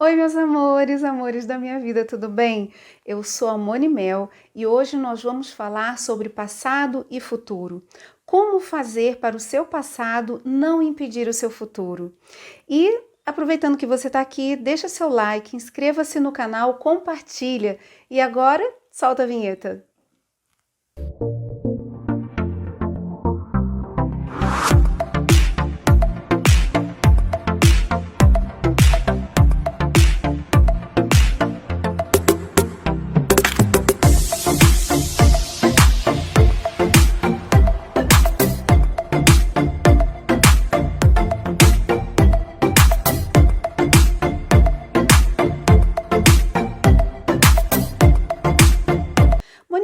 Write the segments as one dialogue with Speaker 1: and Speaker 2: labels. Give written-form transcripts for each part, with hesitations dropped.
Speaker 1: Oi, meus amores, amores da minha vida, tudo bem? Eu sou a Moni Mel e hoje nós vamos falar sobre passado e futuro. Como fazer para o seu passado não impedir o seu futuro? E aproveitando que você está aqui, deixa seu like, inscreva-se no canal, compartilha e agora solta a vinheta.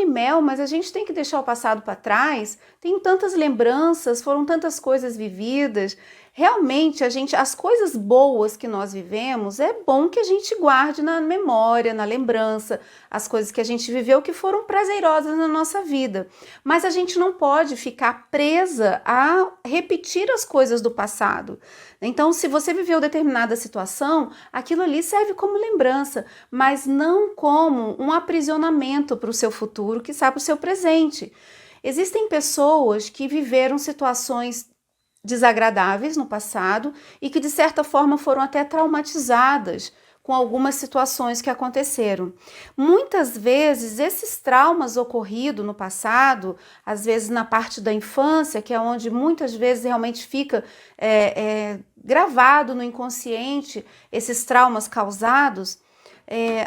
Speaker 1: Mel, mas a gente tem que deixar o passado para trás. Tem tantas lembranças, foram tantas coisas vividas. Realmente, as coisas boas que nós vivemos, é bom que a gente guarde na memória, na lembrança, as coisas que a gente viveu que foram prazerosas na nossa vida. Mas a gente não pode ficar presa a repetir as coisas do passado. Então, se você viveu determinada situação, aquilo ali serve como lembrança, mas não como um aprisionamento para o seu futuro, que está para o seu presente. Existem pessoas que viveram situações desagradáveis no passado e que de certa forma foram até traumatizadas com algumas situações que aconteceram. Muitas vezes esses traumas ocorridos no passado, às vezes na parte da infância, que é onde muitas vezes realmente fica gravado no inconsciente esses traumas causados,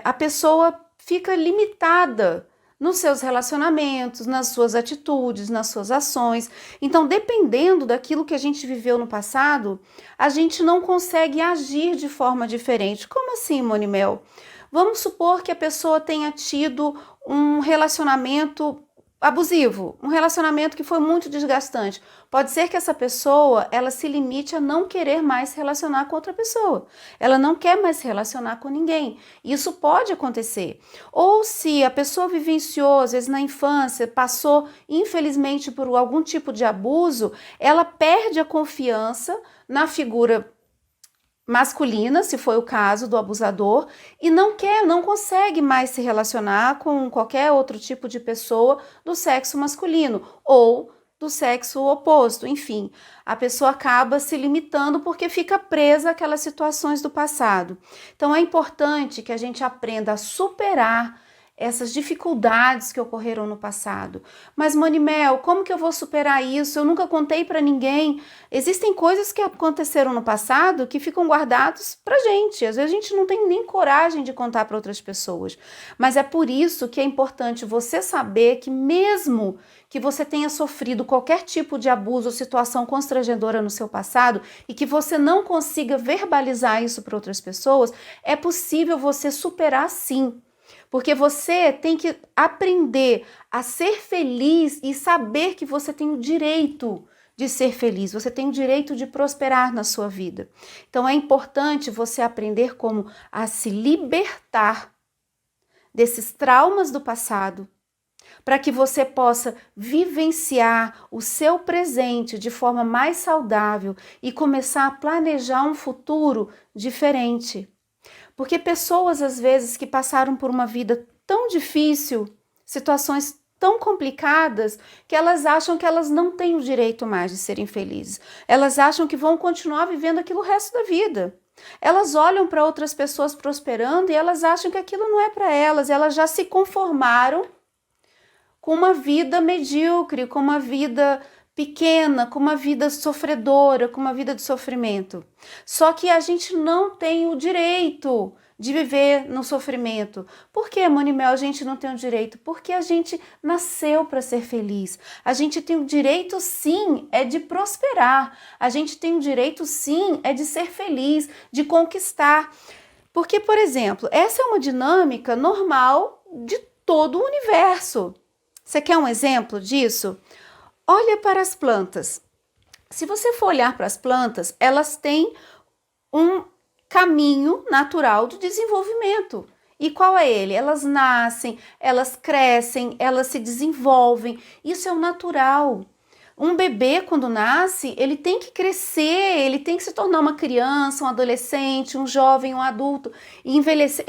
Speaker 1: a pessoa fica limitada nos seus relacionamentos, nas suas atitudes, nas suas ações. Então, dependendo daquilo que a gente viveu no passado, a gente não consegue agir de forma diferente. Como assim, Monimel? Vamos supor que a pessoa tenha tido um relacionamento abusivo, um relacionamento que foi muito desgastante. Pode ser que essa pessoa, ela se limite a não querer mais se relacionar com outra pessoa. Ela não quer mais se relacionar com ninguém. Isso pode acontecer. Ou se a pessoa vivenciou, às vezes na infância, passou infelizmente por algum tipo de abuso, ela perde a confiança na figura masculina, se foi o caso do abusador, e não consegue mais se relacionar com qualquer outro tipo de pessoa do sexo masculino ou do sexo oposto, enfim, a pessoa acaba se limitando porque fica presa àquelas situações do passado. Então é importante que a gente aprenda a superar essas dificuldades que ocorreram no passado. Mas, Monimel, como que eu vou superar isso? Eu nunca contei para ninguém. Existem coisas que aconteceram no passado que ficam guardados pra gente. Às vezes a gente não tem nem coragem de contar para outras pessoas. Mas é por isso que é importante você saber que mesmo que você tenha sofrido qualquer tipo de abuso ou situação constrangedora no seu passado e que você não consiga verbalizar isso para outras pessoas, é possível você superar sim. Porque você tem que aprender a ser feliz e saber que você tem o direito de ser feliz, você tem o direito de prosperar na sua vida. Então é importante você aprender como a se libertar desses traumas do passado, para que você possa vivenciar o seu presente de forma mais saudável e começar a planejar um futuro diferente. Porque pessoas, às vezes, que passaram por uma vida tão difícil, situações tão complicadas, que elas acham que elas não têm o direito mais de serem felizes. Elas acham que vão continuar vivendo aquilo o resto da vida. Elas olham para outras pessoas prosperando e elas acham que aquilo não é para elas já se conformaram com uma vida medíocre, com uma vida pequena, com uma vida sofredora, com uma vida de sofrimento. Só que a gente não tem o direito de viver no sofrimento. Por que, Monimel, a gente não tem o direito? Porque a gente nasceu para ser feliz. A gente tem o direito, sim, é de prosperar. A gente tem o direito, sim, é de ser feliz, de conquistar. Porque, por exemplo, essa é uma dinâmica normal de todo o universo. Você quer um exemplo disso? Olha para as plantas. Se você for olhar para as plantas, elas têm um caminho natural de desenvolvimento. E qual é ele? Elas nascem, elas crescem, elas se desenvolvem. Isso é o natural. Um bebê, quando nasce, ele tem que crescer, ele tem que se tornar uma criança, um adolescente, um jovem, um adulto, e envelhecer.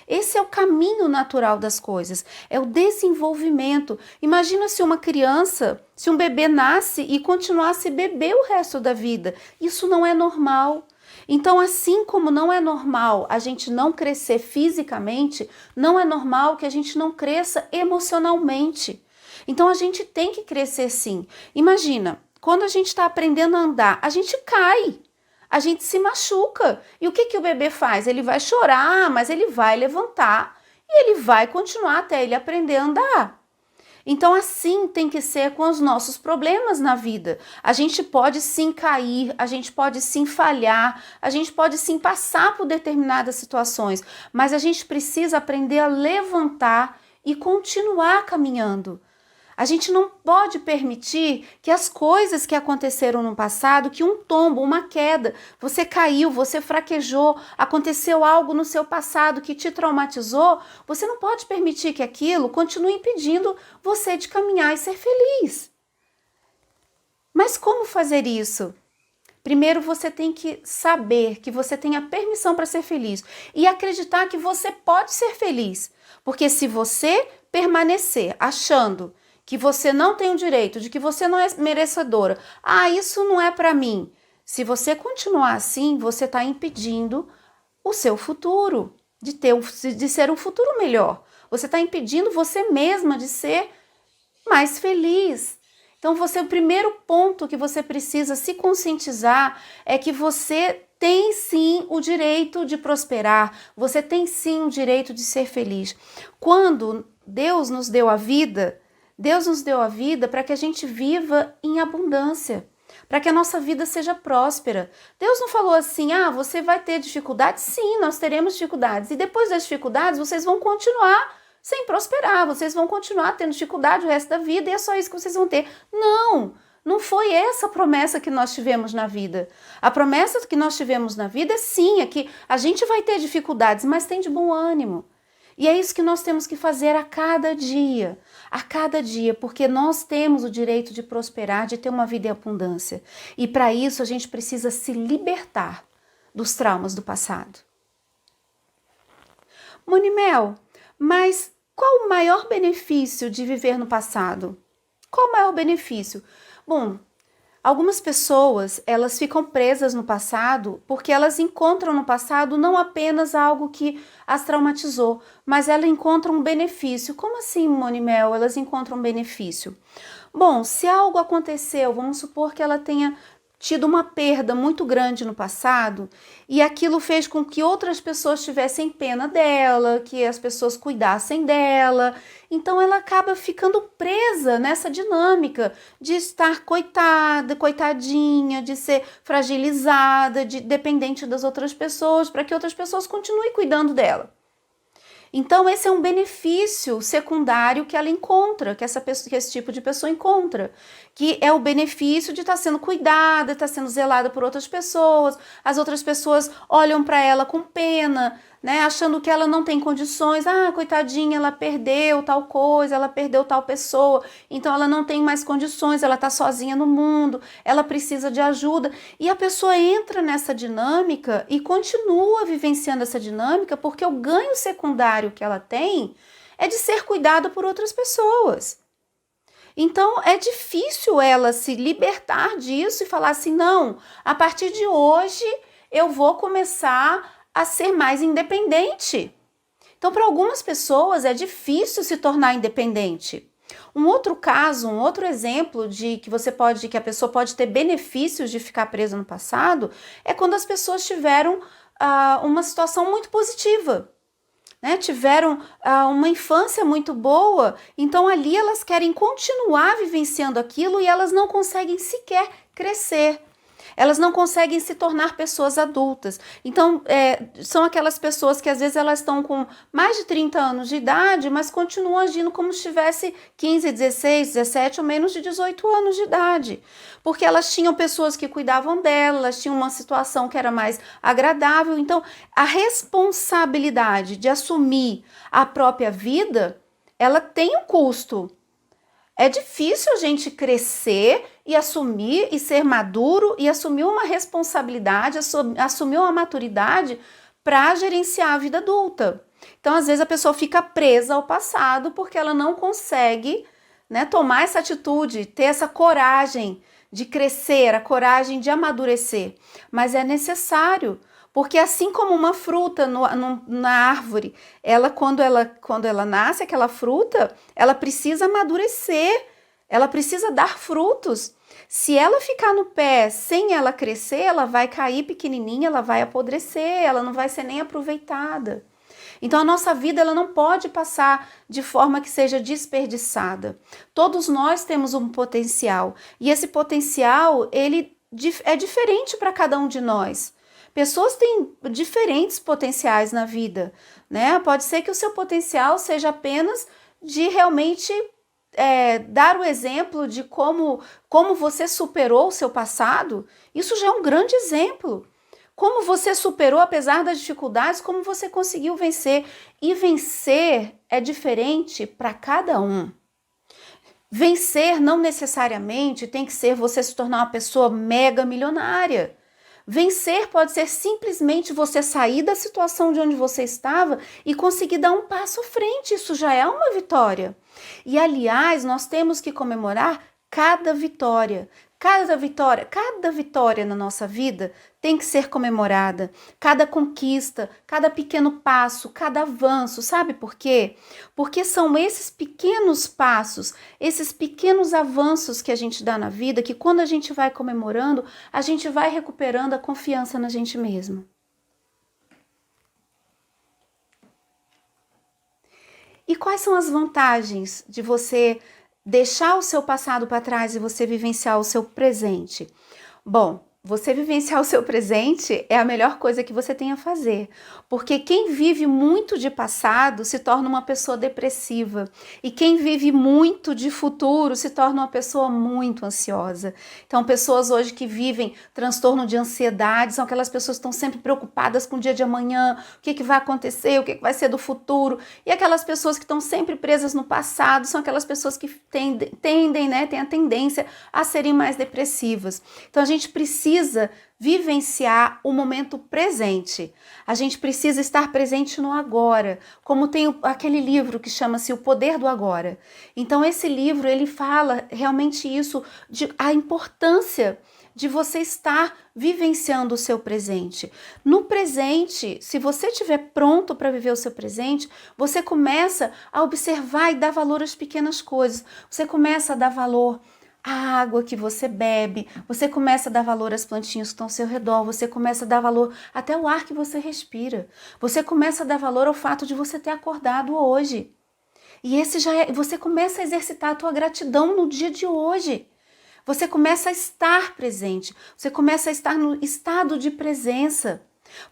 Speaker 1: Esse é o caminho natural das coisas, é o desenvolvimento. Imagina se uma criança, se um bebê nasce e continuasse bebê o resto da vida. Isso não é normal. Então, assim como não é normal a gente não crescer fisicamente, não é normal que a gente não cresça emocionalmente. Então a gente tem que crescer sim. Imagina, quando a gente está aprendendo a andar, a gente cai, a gente se machuca. E o que que o bebê faz? Ele vai chorar, mas ele vai levantar e ele vai continuar até ele aprender a andar. Então assim tem que ser com os nossos problemas na vida. A gente pode sim cair, a gente pode sim falhar, a gente pode sim passar por determinadas situações, mas a gente precisa aprender a levantar e continuar caminhando. A gente não pode permitir que as coisas que aconteceram no passado, que um tombo, uma queda, você caiu, você fraquejou, aconteceu algo no seu passado que te traumatizou, você não pode permitir que aquilo continue impedindo você de caminhar e ser feliz. Mas como fazer isso? Primeiro você tem que saber que você tem a permissão para ser feliz e acreditar que você pode ser feliz. Porque se você permanecer achando que você não tem o direito, de que você não é merecedora, isso não é para mim. Se você continuar assim, você está impedindo o seu futuro, de ser um futuro melhor. Você está impedindo você mesma de ser mais feliz. Então, o primeiro ponto que você precisa se conscientizar é que você tem sim o direito de prosperar, você tem sim o direito de ser feliz. Quando Deus nos deu a vida para que a gente viva em abundância, para que a nossa vida seja próspera. Deus não falou assim, você vai ter dificuldades? Sim, nós teremos dificuldades. E depois das dificuldades, vocês vão continuar sem prosperar, vocês vão continuar tendo dificuldade o resto da vida e é só isso que vocês vão ter. Não foi essa a promessa que nós tivemos na vida. A promessa que nós tivemos na vida é que a gente vai ter dificuldades, mas tem de bom ânimo. E é isso que nós temos que fazer a cada dia, porque nós temos o direito de prosperar, de ter uma vida em abundância. E para isso a gente precisa se libertar dos traumas do passado. Monimel, mas qual o maior benefício de viver no passado? Qual o maior benefício? Bom, algumas pessoas, elas ficam presas no passado porque elas encontram no passado não apenas algo que as traumatizou, mas elas encontram um benefício. Como assim, Monimel, elas encontram um benefício? Bom, se algo aconteceu, vamos supor que ela tenha tido uma perda muito grande no passado e aquilo fez com que outras pessoas tivessem pena dela, que as pessoas cuidassem dela. Então ela acaba ficando presa nessa dinâmica de estar coitada, coitadinha, de ser fragilizada, dependente das outras pessoas, para que outras pessoas continuem cuidando dela. Então esse é um benefício secundário que ela encontra, que esse tipo de pessoa encontra, que é o benefício de estar sendo cuidada, estar sendo zelada por outras pessoas, as outras pessoas olham para ela com pena, né, achando que ela não tem condições, coitadinha, ela perdeu tal coisa, ela perdeu tal pessoa, então ela não tem mais condições, ela está sozinha no mundo, ela precisa de ajuda, e a pessoa entra nessa dinâmica e continua vivenciando essa dinâmica porque o ganho secundário que ela tem é de ser cuidada por outras pessoas. Então é difícil ela se libertar disso e falar assim, não, a partir de hoje eu vou começar a ser mais independente. Então, para algumas pessoas é difícil se tornar independente. Um outro caso, um outro exemplo de que a pessoa pode ter benefícios de ficar presa no passado é quando as pessoas tiveram uma situação muito positiva, né? Tiveram uma infância muito boa, então ali elas querem continuar vivenciando aquilo e elas não conseguem sequer crescer. Elas não conseguem se tornar pessoas adultas. Então, são aquelas pessoas que às vezes elas estão com mais de 30 anos de idade, mas continuam agindo como se tivesse 15, 16, 17 ou menos de 18 anos de idade. Porque elas tinham pessoas que cuidavam delas, elas tinham uma situação que era mais agradável. Então, a responsabilidade de assumir a própria vida, ela tem um custo. É difícil a gente crescer e assumir e ser maduro e assumir uma responsabilidade, assumir uma maturidade para gerenciar a vida adulta. Então, às vezes, a pessoa fica presa ao passado porque ela não consegue, né, tomar essa atitude, ter essa coragem de crescer, a coragem de amadurecer. Mas é necessário, porque assim como uma fruta na árvore, quando ela nasce, aquela fruta, ela precisa amadurecer, ela precisa dar frutos. Se ela ficar no pé sem ela crescer, ela vai cair pequenininha, ela vai apodrecer, ela não vai ser nem aproveitada. Então a nossa vida ela não pode passar de forma que seja desperdiçada. Todos nós temos um potencial e esse potencial ele é diferente para cada um de nós. Pessoas têm diferentes potenciais na vida, né? Pode ser que o seu potencial seja apenas de realmente dar o exemplo de como você superou o seu passado. Isso já é um grande exemplo. Como você superou, apesar das dificuldades, como você conseguiu vencer. E vencer é diferente para cada um. Vencer não necessariamente tem que ser você se tornar uma pessoa mega milionária. Vencer pode ser simplesmente você sair da situação de onde você estava e conseguir dar um passo à frente. Isso já é uma vitória. E, aliás, nós temos que comemorar cada vitória. Cada vitória na nossa vida tem que ser comemorada. Cada conquista, cada pequeno passo, cada avanço. Sabe por quê? Porque são esses pequenos passos, esses pequenos avanços que a gente dá na vida, que quando a gente vai comemorando, a gente vai recuperando a confiança na gente mesmo. E quais são as vantagens de você deixar o seu passado para trás e você vivenciar o seu presente? Bom, você vivenciar o seu presente é a melhor coisa que você tem a fazer, porque quem vive muito de passado se torna uma pessoa depressiva e quem vive muito de futuro se torna uma pessoa muito ansiosa. Então, pessoas hoje que vivem transtorno de ansiedade são aquelas pessoas que estão sempre preocupadas com o dia de amanhã, o que vai acontecer, o que vai ser do futuro, e aquelas pessoas que estão sempre presas no passado são aquelas pessoas que têm a tendência a serem mais depressivas. Então, a gente precisa vivenciar o momento presente. A gente precisa estar presente no agora, como tem aquele livro que chama-se O Poder do Agora. Então esse livro, ele fala realmente isso, a importância de você estar vivenciando o seu presente. No presente, se você estiver pronto para viver o seu presente, você começa a observar e dar valor às pequenas coisas. Você começa a dar valor a água que você bebe, você começa a dar valor às plantinhas que estão ao seu redor, você começa a dar valor até ao ar que você respira, você começa a dar valor ao fato de você ter acordado hoje. E você começa a exercitar a tua gratidão no dia de hoje. Você começa a estar presente, você começa a estar no estado de presença.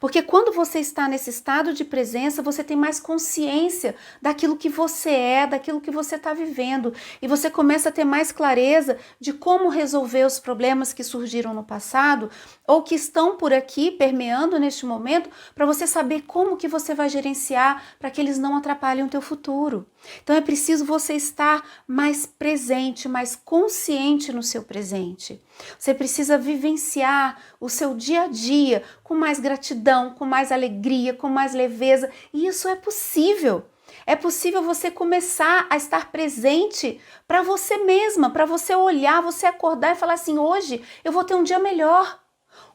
Speaker 1: Porque quando você está nesse estado de presença, você tem mais consciência daquilo que você é, daquilo que você está vivendo. E você começa a ter mais clareza de como resolver os problemas que surgiram no passado ou que estão por aqui permeando neste momento, para você saber como que você vai gerenciar para que eles não atrapalhem o teu futuro. Então é preciso você estar mais presente, mais consciente no seu presente. Você precisa vivenciar o seu dia a dia com mais gratidão, com mais alegria, com mais leveza. E isso é possível. É possível você começar a estar presente para você mesma, para você olhar, você acordar e falar assim, hoje eu vou ter um dia melhor.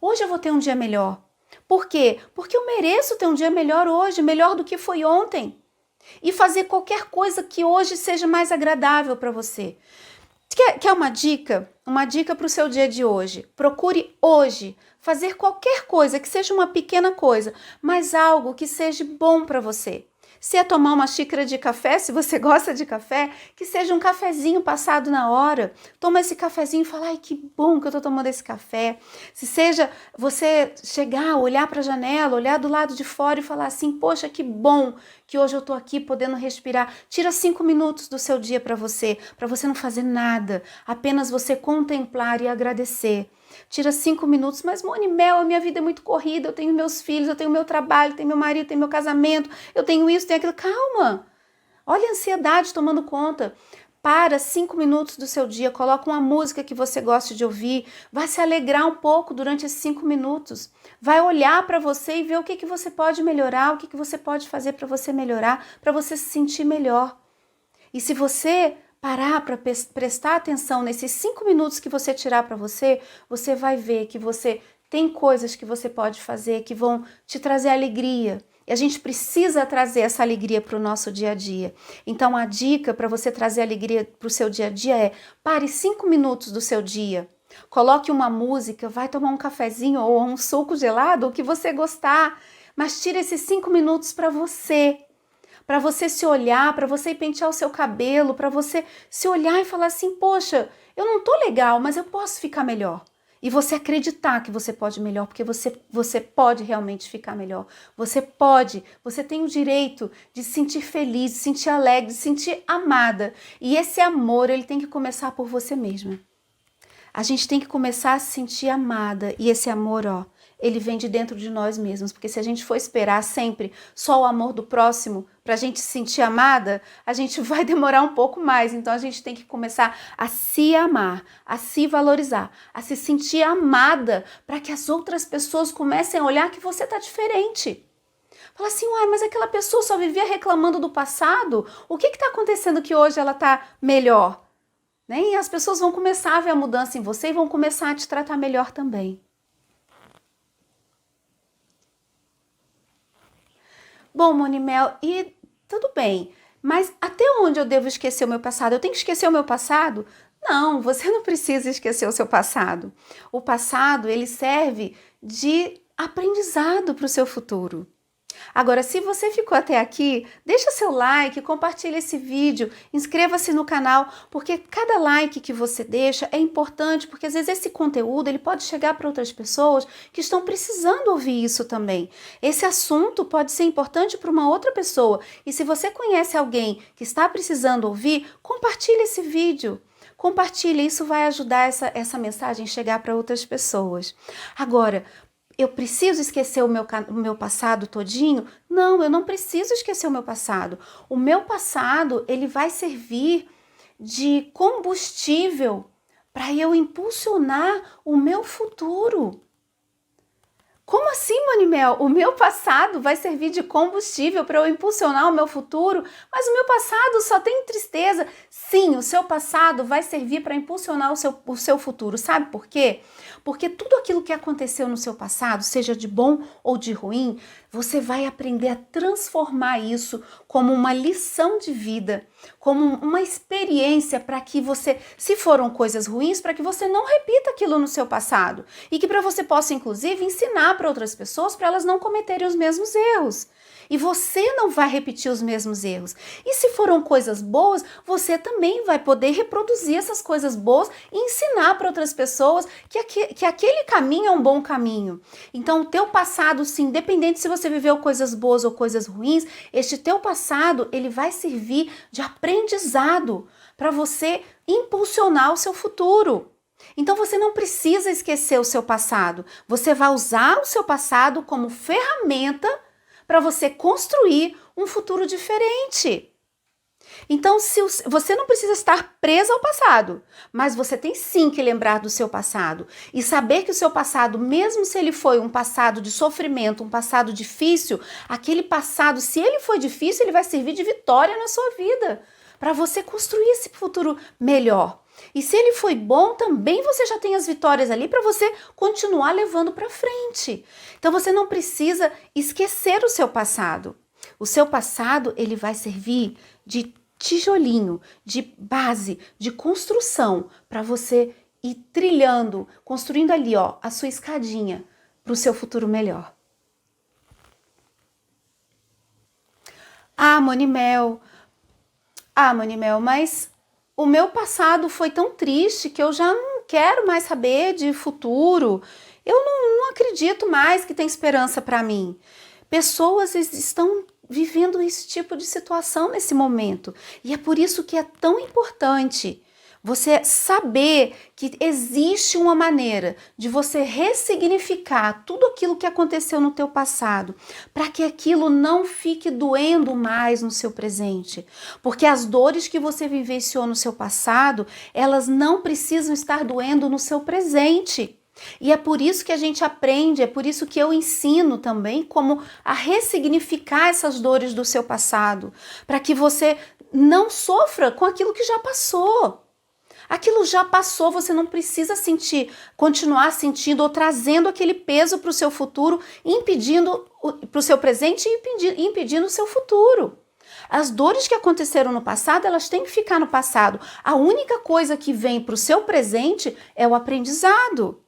Speaker 1: Hoje eu vou ter um dia melhor. Por quê? Porque eu mereço ter um dia melhor hoje, melhor do que foi ontem. E fazer qualquer coisa que hoje seja mais agradável para você. Quer uma dica? Uma dica para o seu dia de hoje. Procure hoje fazer qualquer coisa, que seja uma pequena coisa, mas algo que seja bom para você. Se é tomar uma xícara de café, se você gosta de café, que seja um cafezinho passado na hora. Toma esse cafezinho e fala, ai, que bom que eu tô tomando esse café. Se seja você chegar, olhar para a janela, olhar do lado de fora e falar assim, poxa, que bom que hoje eu tô aqui podendo respirar. Tira 5 minutos do seu dia para você não fazer nada, apenas você contemplar e agradecer. Tira 5 minutos, mas Mel, a minha vida é muito corrida, eu tenho meus filhos, eu tenho meu trabalho, tenho meu marido, tenho meu casamento, eu tenho isso, tenho aquilo. Calma, olha a ansiedade tomando conta. Para 5 minutos do seu dia, coloca uma música que você goste de ouvir, vai se alegrar um pouco durante esses 5 minutos, vai olhar para você e ver o que você pode melhorar, o que você pode fazer para você melhorar, para você se sentir melhor. E se você parar para prestar atenção nesses 5 minutos que você tirar para você, você vai ver que você tem coisas que você pode fazer que vão te trazer alegria. E a gente precisa trazer essa alegria para o nosso dia a dia. Então a dica para você trazer alegria para o seu dia a dia é: pare 5 minutos do seu dia. Coloque uma música, vai tomar um cafezinho ou um suco gelado, o que você gostar. Mas tire esses 5 minutos para você se olhar, para você pentear o seu cabelo, para você se olhar e falar assim: poxa, eu não tô legal, mas eu posso ficar melhor. E você acreditar que você pode melhor, porque você pode realmente ficar melhor. Você tem o direito de se sentir feliz, de se sentir alegre, de se sentir amada. E esse amor, ele tem que começar por você mesma. A gente tem que começar a se sentir amada. E esse amor, ele vem de dentro de nós mesmos, porque se a gente for esperar sempre só o amor do próximo para a gente se sentir amada, a gente vai demorar um pouco mais. Então a gente tem que começar a se amar, a se valorizar, a se sentir amada, para que as outras pessoas comecem a olhar que você tá diferente. Fala assim: uai, mas aquela pessoa só vivia reclamando do passado, o que está acontecendo que hoje ela tá melhor? E as pessoas vão começar a ver a mudança em você e vão começar a te tratar melhor também. Bom, Monimel, e tudo bem, mas até onde eu devo esquecer o meu passado? Eu tenho que esquecer o meu passado? Não, você não precisa esquecer o seu passado. O passado, ele serve de aprendizado para o seu futuro. Agora, se você ficou até aqui, deixa seu like, compartilha esse vídeo, inscreva-se no canal, porque cada like que você deixa é importante, porque às vezes esse conteúdo ele pode chegar para outras pessoas que estão precisando ouvir isso também. Esse assunto pode ser importante para uma outra pessoa, e se você conhece alguém que está precisando ouvir, compartilhe esse vídeo. Compartilhe, isso vai ajudar essa mensagem a chegar para outras pessoas. Agora, eu preciso esquecer o meu passado todinho? Não, eu não preciso esquecer o meu passado. O meu passado, ele vai servir de combustível para eu impulsionar o meu futuro. Como assim, Monimel? O meu passado vai servir de combustível para eu impulsionar o meu futuro? Mas o meu passado só tem tristeza. Sim, o seu passado vai servir para impulsionar o seu futuro. Sabe por quê? Porque tudo aquilo que aconteceu no seu passado, seja de bom ou de ruim, você vai aprender a transformar isso como uma lição de vida, como uma experiência para que você, se foram coisas ruins, para que você não repita aquilo no seu passado. E que para você possa, inclusive, ensinar para outras pessoas para elas não cometerem os mesmos erros. E você não vai repetir os mesmos erros. E se foram coisas boas, você também vai poder reproduzir essas coisas boas e ensinar para outras pessoas que aquele caminho é um bom caminho. Então, o teu passado, sim, independente se você viveu coisas boas ou coisas ruins, este teu passado, ele vai servir de aprendizado para você impulsionar o seu futuro. Então você não precisa esquecer o seu passado. Você vai usar o seu passado como ferramenta para você construir um futuro diferente. Então, você não precisa estar preso ao passado, mas você tem sim que lembrar do seu passado e saber que o seu passado, mesmo se ele foi um passado de sofrimento, um passado difícil, aquele passado, se ele foi difícil, ele vai servir de vitória na sua vida, para você construir esse futuro melhor. E se ele foi bom, também você já tem as vitórias ali para você continuar levando para frente. Então você não precisa esquecer o seu passado. O seu passado, ele vai servir de tijolinho, de base, de construção para você ir trilhando, construindo ali, a sua escadinha para o seu futuro melhor. Monimel, mas o meu passado foi tão triste que eu já não quero mais saber de futuro. Eu não acredito mais que tem esperança para mim. Pessoas estão vivendo esse tipo de situação nesse momento. E é por isso que é tão importante Você saber que existe uma maneira de você ressignificar tudo aquilo que aconteceu no teu passado, para que aquilo não fique doendo mais no seu presente. Porque as dores que você vivenciou no seu passado, elas não precisam estar doendo no seu presente. E é por isso que a gente aprende, é por isso que eu ensino também como a ressignificar essas dores do seu passado, para que você não sofra com aquilo que já passou. Aquilo já passou, você não precisa sentir, continuar sentindo ou trazendo aquele peso para o seu futuro, impedindo para o seu presente e impedindo o seu futuro. As dores que aconteceram no passado, elas têm que ficar no passado. A única coisa que vem para o seu presente é o aprendizado.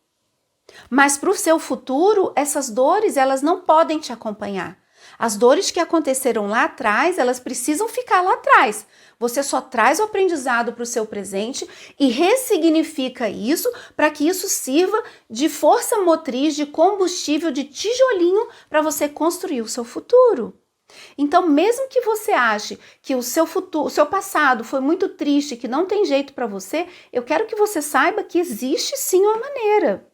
Speaker 1: Mas para o seu futuro, essas dores, elas não podem te acompanhar. As dores que aconteceram lá atrás, elas precisam ficar lá atrás. Você só traz o aprendizado para o seu presente e ressignifica isso para que isso sirva de força motriz, de combustível, de tijolinho para você construir o seu futuro. Então, mesmo que você ache que o seu futuro, o seu passado foi muito triste, que não tem jeito para você, eu quero que você saiba que existe sim uma maneira.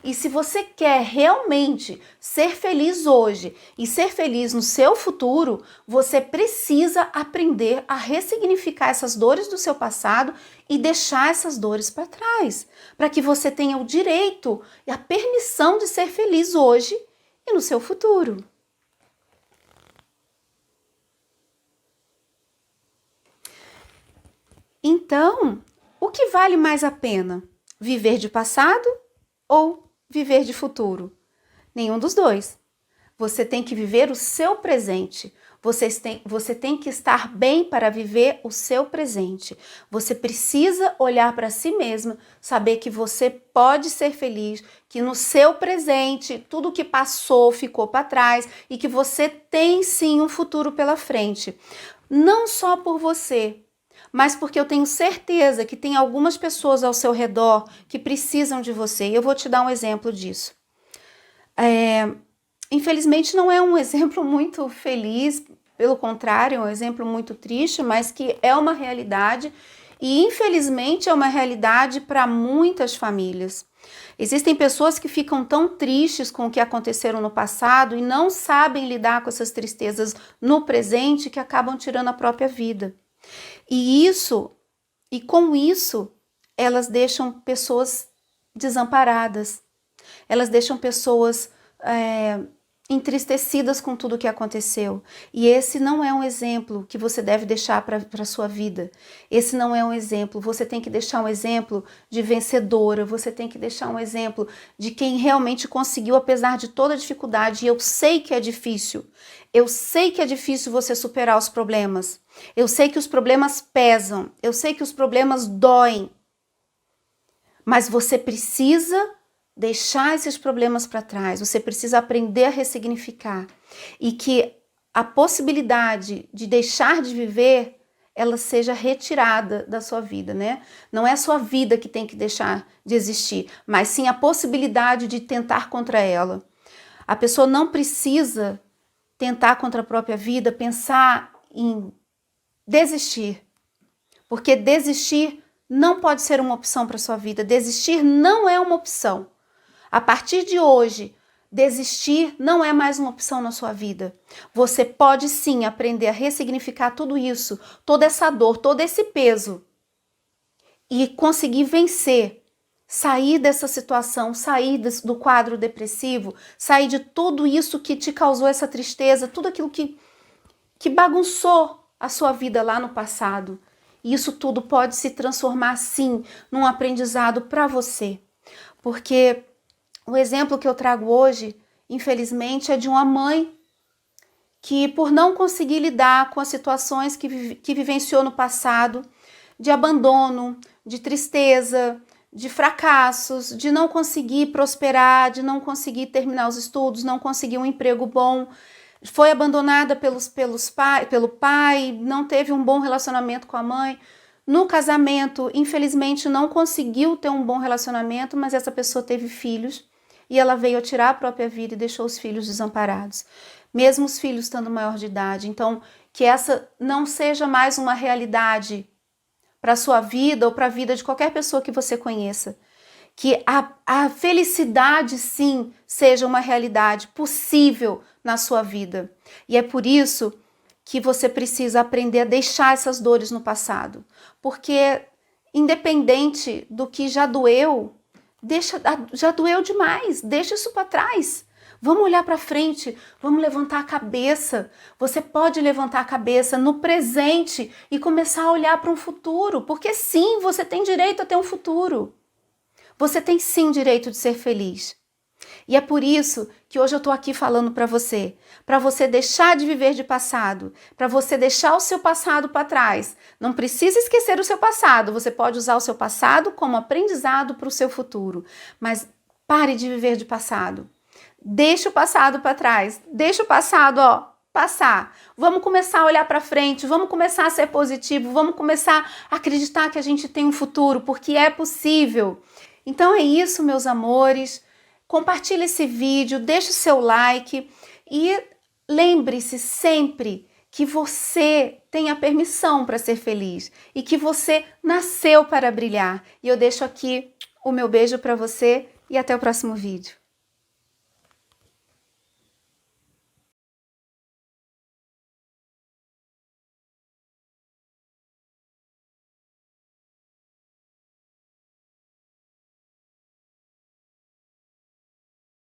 Speaker 1: E se você quer realmente ser feliz hoje e ser feliz no seu futuro, você precisa aprender a ressignificar essas dores do seu passado e deixar essas dores para trás, para que você tenha o direito e a permissão de ser feliz hoje e no seu futuro. Então, o que vale mais a pena? Viver de passado ou viver de futuro? Nenhum dos dois. Você tem que viver o seu presente. Você tem que estar bem para viver o seu presente. Você precisa olhar para si mesmo, saber que você pode ser feliz, que no seu presente tudo que passou ficou para trás e que você tem sim um futuro pela frente. Não só por você, mas porque eu tenho certeza que tem algumas pessoas ao seu redor que precisam de você. E eu vou te dar um exemplo disso. Infelizmente não é um exemplo muito feliz, pelo contrário, é um exemplo muito triste, mas que é uma realidade e infelizmente é uma realidade para muitas famílias. Existem pessoas que ficam tão tristes com o que aconteceram no passado e não sabem lidar com essas tristezas no presente que acabam tirando a própria vida. E com isso, elas deixam pessoas desamparadas, elas deixam pessoas entristecidas com tudo que aconteceu. E esse não é um exemplo que você deve deixar para a sua vida. Esse não é um exemplo. Você tem que deixar um exemplo de vencedora, você tem que deixar um exemplo de quem realmente conseguiu, apesar de toda a dificuldade. E eu sei que é difícil. Eu sei que é difícil você superar os problemas. Eu sei que os problemas pesam. Eu sei que os problemas doem. Mas você precisa deixar esses problemas para trás, você precisa aprender a ressignificar e que a possibilidade de deixar de viver, ela seja retirada da sua vida, né? Não é a sua vida que tem que deixar de existir, mas sim a possibilidade de tentar contra ela. A pessoa não precisa tentar contra a própria vida, pensar em desistir, porque desistir não pode ser uma opção para sua vida, desistir não é uma opção. A partir de hoje, desistir não é mais uma opção na sua vida. Você pode sim aprender a ressignificar tudo isso, toda essa dor, todo esse peso e conseguir vencer, sair dessa situação, sair do quadro depressivo, sair de tudo isso que te causou essa tristeza, tudo aquilo que bagunçou a sua vida lá no passado. E isso tudo pode se transformar sim num aprendizado para você. Porque o exemplo que eu trago hoje, infelizmente, é de uma mãe que, por não conseguir lidar com as situações que vivenciou no passado, de abandono, de tristeza, de fracassos, de não conseguir prosperar, de não conseguir terminar os estudos, não conseguir um emprego bom, foi abandonada pelo pai, não teve um bom relacionamento com a mãe. No casamento, infelizmente, não conseguiu ter um bom relacionamento, mas essa pessoa teve filhos. E ela veio a tirar a própria vida e deixou os filhos desamparados, mesmo os filhos estando maior de idade. Então, que essa não seja mais uma realidade para a sua vida ou para a vida de qualquer pessoa que você conheça. Que a felicidade, sim, seja uma realidade possível na sua vida. E é por isso que você precisa aprender a deixar essas dores no passado. Porque, independente do que já doeu, já doeu demais, deixa isso para trás. Vamos olhar para frente, vamos levantar a cabeça. Você pode levantar a cabeça no presente e começar a olhar para um futuro, porque sim, você tem direito a ter um futuro. Você tem sim direito de ser feliz. E é por isso que hoje eu estou aqui falando para você deixar de viver de passado, para você deixar o seu passado para trás. Não precisa esquecer o seu passado, você pode usar o seu passado como aprendizado para o seu futuro, mas pare de viver de passado. Deixa o passado para trás, deixa o passado, passar. Vamos começar a olhar para frente, vamos começar a ser positivo, vamos começar a acreditar que a gente tem um futuro, porque é possível. Então é isso, meus amores. Compartilhe esse vídeo, deixe o seu like e lembre-se sempre que você tem a permissão para ser feliz e que você nasceu para brilhar. E eu deixo aqui o meu beijo para você e até o próximo vídeo.